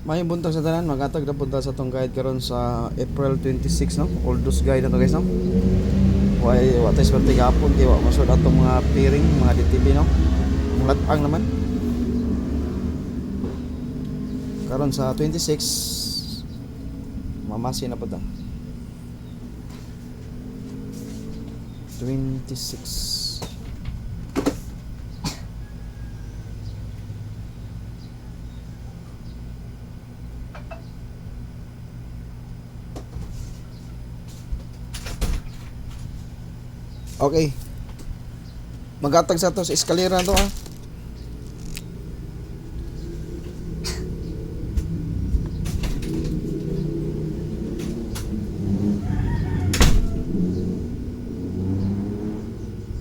May buntag sa tanan, magatag na punta sa tong guide karon sa April 26 no. Oldest guide na to guys no. Wa tay swerte gapon kay wa masud atong mga piring, mga DTV no. Mulatang naman. Karon sa 26 mamasi na pud ta. 26 Okay. Magatag sa to sa eskalera to ah.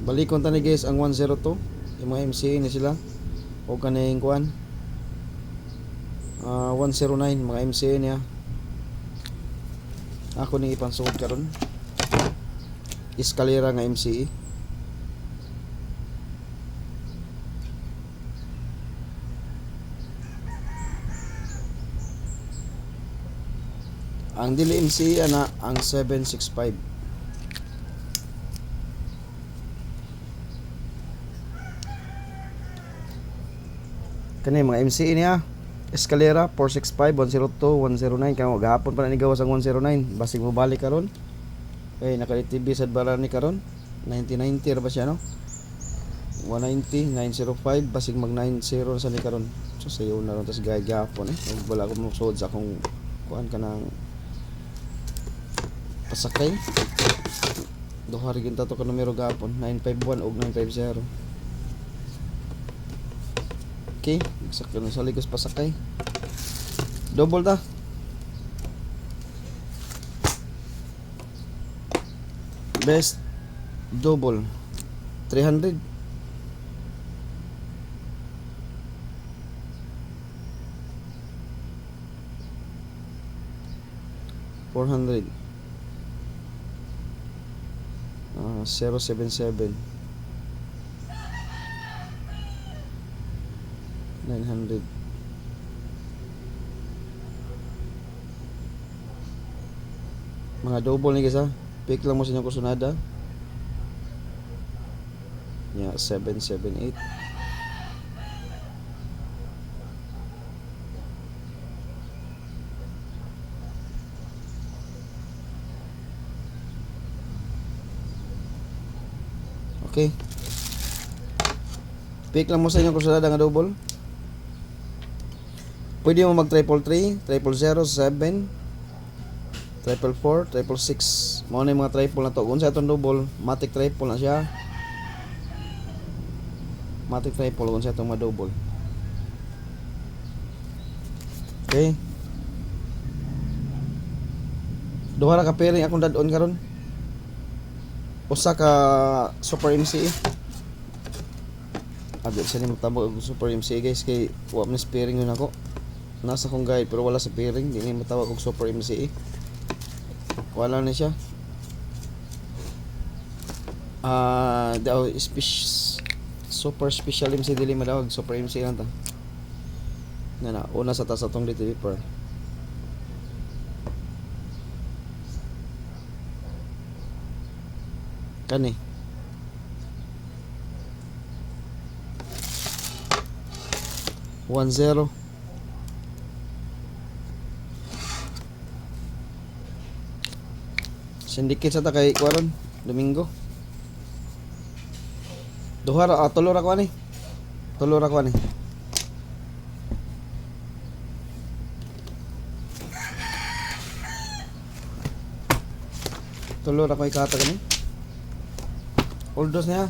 Balikon tani guys ang 102. Yung mga MCA ni sila. O kaning kuan. 109 mga MCA niya. Ako ning ipansugod karon. Eskalera nga MCE. Ang dili MCE ana ang 765. Kani mga MCE niya. Eskalera 465, 102, 109 kamo gahapon pa na ni gawas ang 109 basig mo balik karon. Okay, naka-TV sa bara ni karon. 1990 ra ba siya no? 190, 905 basig mag 90 sa ni karon. So sayo na ron tas gagapon wala ko mo sud sa akong kuan kanang pasakay. Duha rin ta to ka numero gapon 951 ug 950. Okay, sakto na sa ligos pasakay. Double ta. Best double 300. $400 077 900 mga double ni guys ha. Pick lang mo sa inyong kusunada. Yeah, 778. Okay. Pick lang mo sa inyong kusunada nga double. Pwede mo mag 333, 007, 444, 666. Mao na yung mga triple na to. Kung sa itong double, matic triple na siya. Matic triple kung sa itong ma-double. Okay. Duha ra ka pairing akong dadon karon. Usa ka Super MCE. Agad sa ni matabo og Super MCE guys kay wa man pairing yun ako. Nasa kong guide pero wala sa pairing, di ni matawag og Super MCE. Wala na siya. Daw super special MC dili madawag Super MC lang ta. Na una sa taas atong DTV per. Kani. One zero. Syndicate sa ta kay Kwaron Domingo. Duha ra tulo ra ko ani. Tulo ra ko ani. Tulo ra ko ikatag ani. Oldos niya.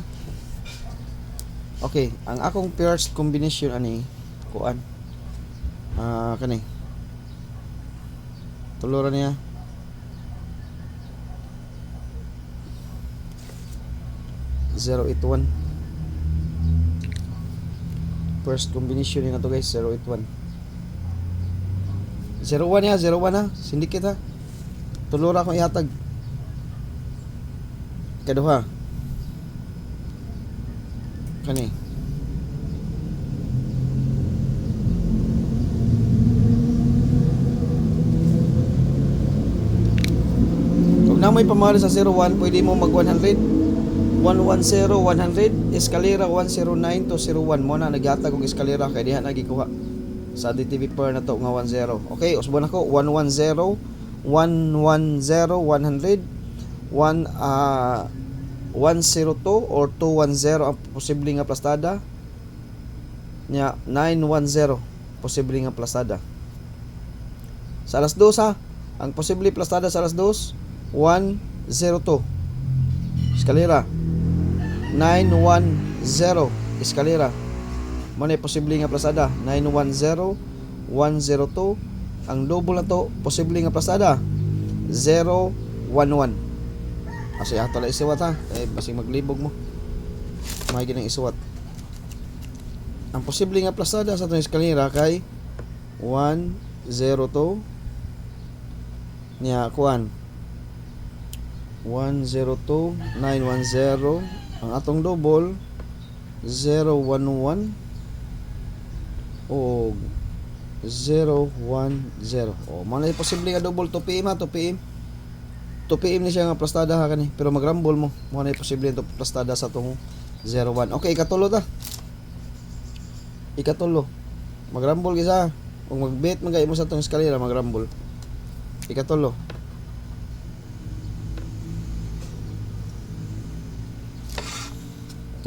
Okay, ang akong first combination ani kuan. Kani. Tulo ra niya. Zero 81. First combination na to guys, 081. 01 ya, 01 ha. Syndicate ha. Tulo ra akong ihatag. Kaduha. Kani. may pamali sa 01, pwede mo mag 100. 110, 100, eskalera 109 to 01 mo na naghatag og eskalera kay diha nagikuha sa DTV per na to nga 10. Okay, usbon ako 110, 110, 100, 102 or 210 ang posible nga plastada nya 910 posible nga plastada. Sa alas 2 ha, ang posible plastada sa alas 2 102 eskalera, 910 eskalera mo na posible nga plastada 910, 102 ang double na to posible nga plastada 011. Kasi ato lang isuwat ha, basig maglibog mo may ginang isuwat. Ang posible nga plastada sa itong eskalera kay 102 niya kuan 102, 910 ang atong double 011 o 010. O man ay posible nga double 2 PM ha, 2 PM. 2 PM ni siya nga plastada ha kani, pero magrambol mo. Mo na posible to plastada sa tong 01. Okay, ikatulo ta. Ikatulo. Magrambol gisa. Kung magbet man kay mo sa tong eskalera magrambol. Ikatulo.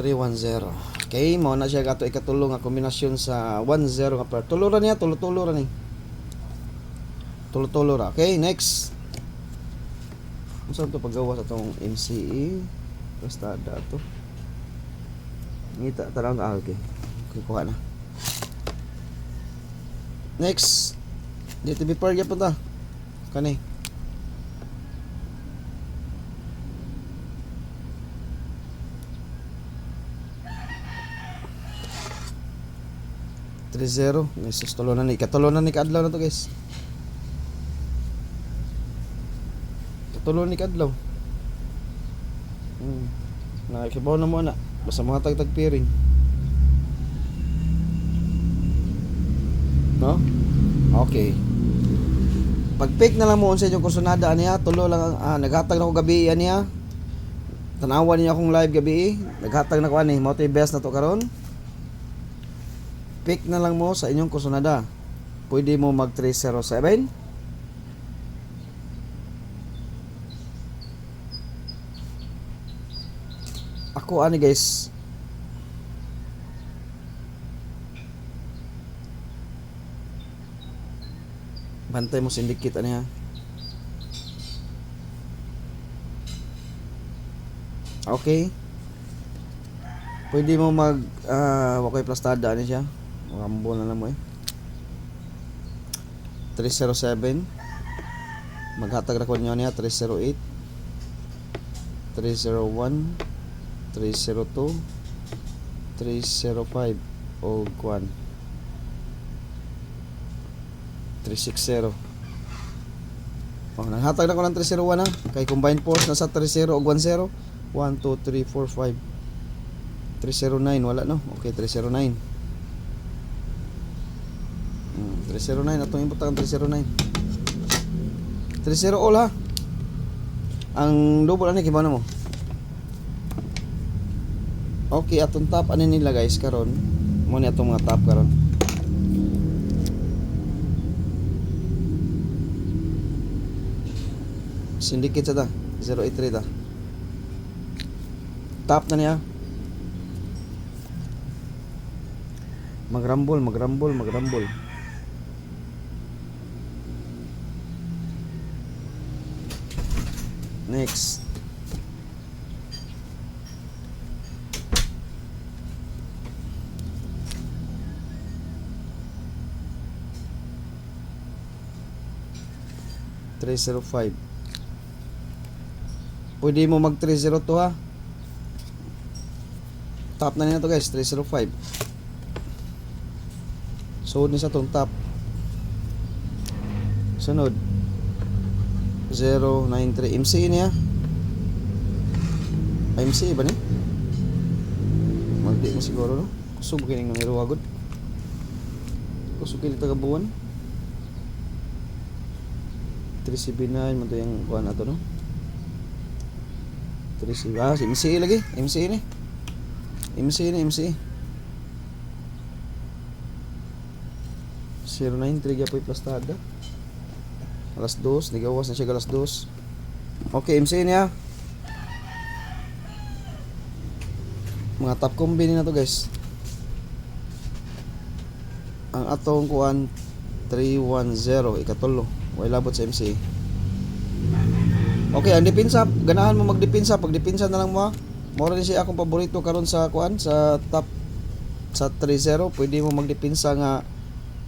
Okay, mo na siya gato ikatulo nga kombinasyon sa 10 nga per. Tulo ra niya, tulo-tulo ra ni. Tulo-tulo ra. Okay, next. Unsa to paggawa sa tong MCE? Plastada to. Ngita tarang okay. Kuha na. Next. Dito before gyapon ta. Kani. Zero. Guys, tulo na ni. Katulo na ni kadlaw na to, guys. Katulo ni kadlaw. Nakibaw na mo na. Basta mga tagtag piring. No? Okay. Pag-pick na lang mo sa inyong kursunada niya, tulo lang naghatag na ko gabi niya. Tanawan niya akong live gabi. Naghatag na ko ani, mo to best na to karon. Pick na lang mo sa inyong kursunada. Pwede mo mag 307. Ako ani guys. Bantay mo syndicate ani ha. Okay. Pwede mo mag wakoy plastada ani siya. Rambo na lang mo 307. Maghatag ra ko niyo niya 308, 301, 302, 305 o kuan 360. Nanghatag na ko ng 301 ha. Kay combined force na sa 30 o 10. 1, 2, 3, 4, 5. 309 wala no. Okay, 309. 309 atong imbutang 309. 30 all ha. Ang double ani kibana mo. Okay, atong top ani nila guys karon. Mo ni atong mga top karon. Syndicate sa ta 083 ta. Top na niya. Magrambol. Next. $305. Pwede mo mag 302 ha. Top na nito guys, 305. Sunod ni sa tong top. Sunod 093 MC niya. MC ba ni? Magdi mo siguro no. Kusog kining nang iruwagod. Kusog kini taga buwan. 379 man to yung kuan ato no. 3 ah, si MCE lagi. MCE ni. MCE ni, MCE. 093 gyapon plastada. Alas 2, nigawas na siya alas 2. Okay, MCE niya. Mga top combine na to guys. Ang atong kuan 310 ikatulo. Way labot sa MCE. Okay, ang depensa, ganahan mo magdepensa, pag depensa na lang mo. Mora din siya akong paborito karon sa kuan sa top sa 30, pwede mo magdepensa nga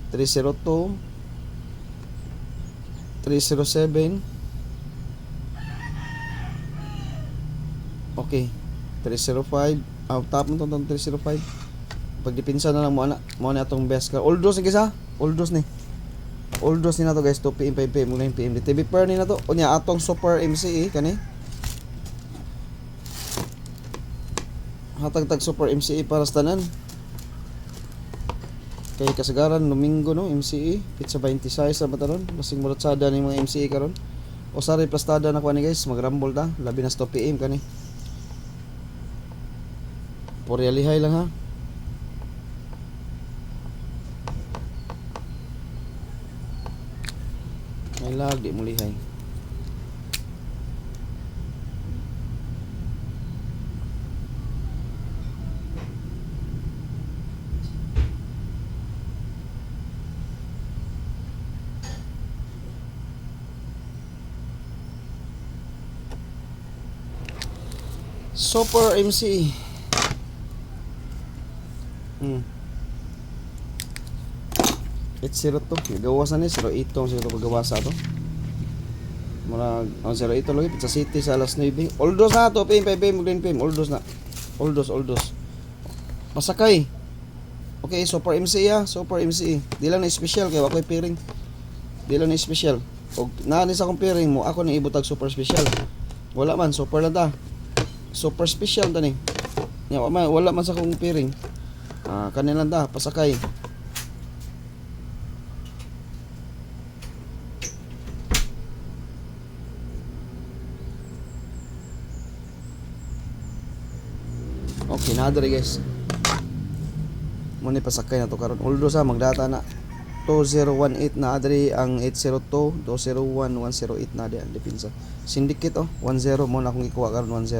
302, 307. Okay, 305. Top mo tong 305. Pag depensa na lang mo na atong best ka. Oldos ni gisa, oldos ni. Oldos ni na to guys, 2 PM, 5 PM, 9 PM. TV per ni na to. Unya atong super MCE kani. Hatag tag super MCE para sa tanan. Kay kasagaran Domingo no MCE, pizza 26 sa bataron. Basing muratsada ni mga MCE karon. O sorry plastada na ko ni guys, magrambol ta. Labi na 2 PM kani. Poryalihay lang ha. May lag, di mo lihay. Super MC. It's 02. Gawasan ni 08 tong 02 pagawasa to. Mura ang 08 lagi Pizza City sa alas 9. Oldos na to, PM, PM, PM, oldos na. Oldos. Masakay. Okay, Super MC ya, Super MC. Di lang na special kay wakoy pairing. Di lang na special. Og naani sa akong pairing mo, ako ni ibutag super special. Wala man, super lang ta. Super special ta ni. Ya, wala man sa akong pairing. Kanilang ta, pasakay. Okay, nadari guys. Muna pasakay na to karon. Although sa magdata na 2018 na adri ang 802, 201, 108 na di ang depensa. Syndicate 10 mo na akong ikuha karon 10.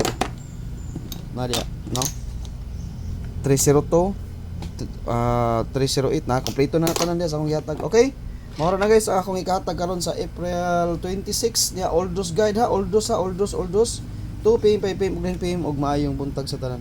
Na di no? 302 308 na kompleto na tanan dia sa akong gihatag. Okay? Mao na guys akong ikatag karon sa April 26 niya Oldos guide ha, Oldos 2 PM, 5 PM, 9 PM og maayong buntag sa tanan.